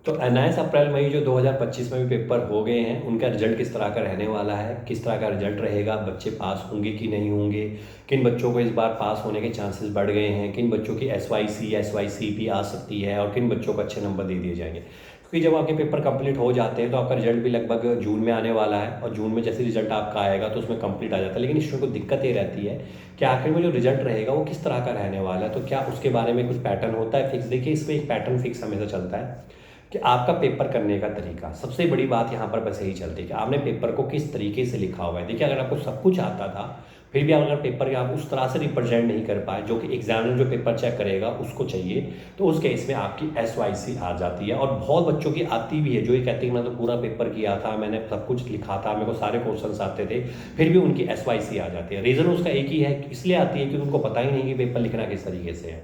तो 19 अप्रैल मई जो 2025 में भी पेपर हो गए हैं, उनका रिजल्ट किस तरह का रहने वाला है, किस तरह का रिजल्ट रहेगा, बच्चे पास होंगे कि नहीं होंगे, किन बच्चों को इस बार पास होने के चांसेस बढ़ गए हैं, किन बच्चों की SYC SYC भी आ सकती है और किन बच्चों को अच्छे नंबर दे दिए जाएंगे। क्योंकि जब आपके पेपर कंप्लीट हो जाते हैं तो आपका रिजल्ट भी लगभग जून में आने वाला है, और जून में जैसे रिजल्ट आपका आएगा तो उसमें कंप्लीट आ जाता है। लेकिन स्टूडेंट को दिक्कत ये रहती है कि आखिर में जो रिजल्ट रहेगा वो किस तरह का रहने वाला है, तो क्या उसके बारे में कुछ पैटर्न होता है फिक्स। देखिए, इसमें एक पैटर्न फिक्स हमेशा चलता है कि आपका पेपर करने का तरीका। सबसे बड़ी बात यहाँ पर बस यही चलती है कि आपने पेपर को किस तरीके से लिखा हुआ है। देखिए, अगर आपको सब कुछ आता था फिर भी अगर पेपर आप उस तरह से रिप्रेजेंट नहीं कर पाए जो कि एग्जामिनर जो पेपर चेक करेगा उसको चाहिए, तो उस केस में आपकी SYC आ जाती है। और बहुत बच्चों की आती भी है जो ये कहते हैं मैंने तो पूरा पेपर किया था, मैंने सब कुछ लिखा था, मेरे को सारे क्वेश्चन आते थे, फिर भी उनकी SYC आ जाती है। रीज़न उसका एक ही है, इसलिए आती है क्योंकि उनको पता ही नहीं कि पेपर लिखना किस तरीके से है।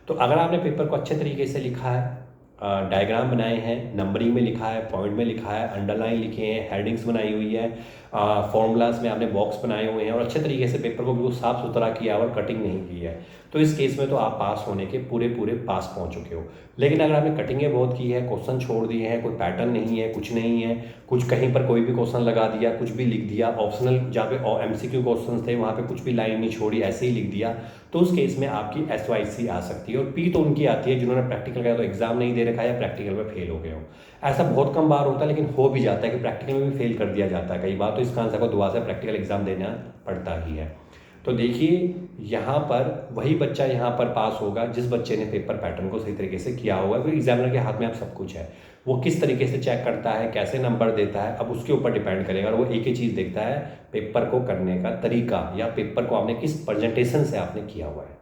तो अगर आपने पेपर को अच्छे तरीके से लिखा है, डायग्राम बनाए हैं, नंबरिंग में लिखा है, पॉइंट में लिखा है, अंडरलाइन लिखे हैं, हेडिंग्स बनाई हुई है, फॉर्मूलाज में आपने बॉक्स बनाए हुए हैं और अच्छे तरीके से पेपर को बिल्कुल साफ सुथरा किया और कटिंग नहीं की है, तो इस केस में तो आप पास होने के पूरे पूरे पास पहुंच चुके हो। लेकिन अगर आपने कटिंगें बहुत की है, क्वेश्चन छोड़ दिए हैं, कोई पैटर्न नहीं है, कुछ नहीं है, कुछ कहीं पर कोई भी क्वेश्चन लगा दिया, कुछ भी लिख दिया, ऑप्शनल जहाँ पे MCQ क्वेश्चन थे वहाँ पे कुछ भी लाइन नहीं छोड़ी, ऐसे ही लिख दिया, तो उस केस में आपकी SYC आ सकती है। और P तो उनकी आती है जिन्होंने प्रैक्टिकल किया तो एग्जाम नहीं दे रखा है या प्रैक्टिकल में फेल हो गए हो। ऐसा बहुत कम बार होता है, लेकिन हो भी जाता है कि प्रैक्टिकल में भी फेल कर दिया जाता है कई बार, तो इसका आंसर को दोबारा से प्रैक्टिकल एग्जाम देना पड़ता ही है। तो देखिए, यहाँ पर वही बच्चा यहाँ पर पास होगा जिस बच्चे ने पेपर पैटर्न को सही तरीके से किया होगा, क्योंकि एग्जामिनर के हाथ में अब सब कुछ है। वो किस तरीके से चेक करता है, कैसे नंबर देता है, अब उसके ऊपर डिपेंड करेगा। और वो एक ही चीज़ देखता है, पेपर को करने का तरीका या पेपर को आपने किस प्रेजेंटेशन से आपने किया हुआ है।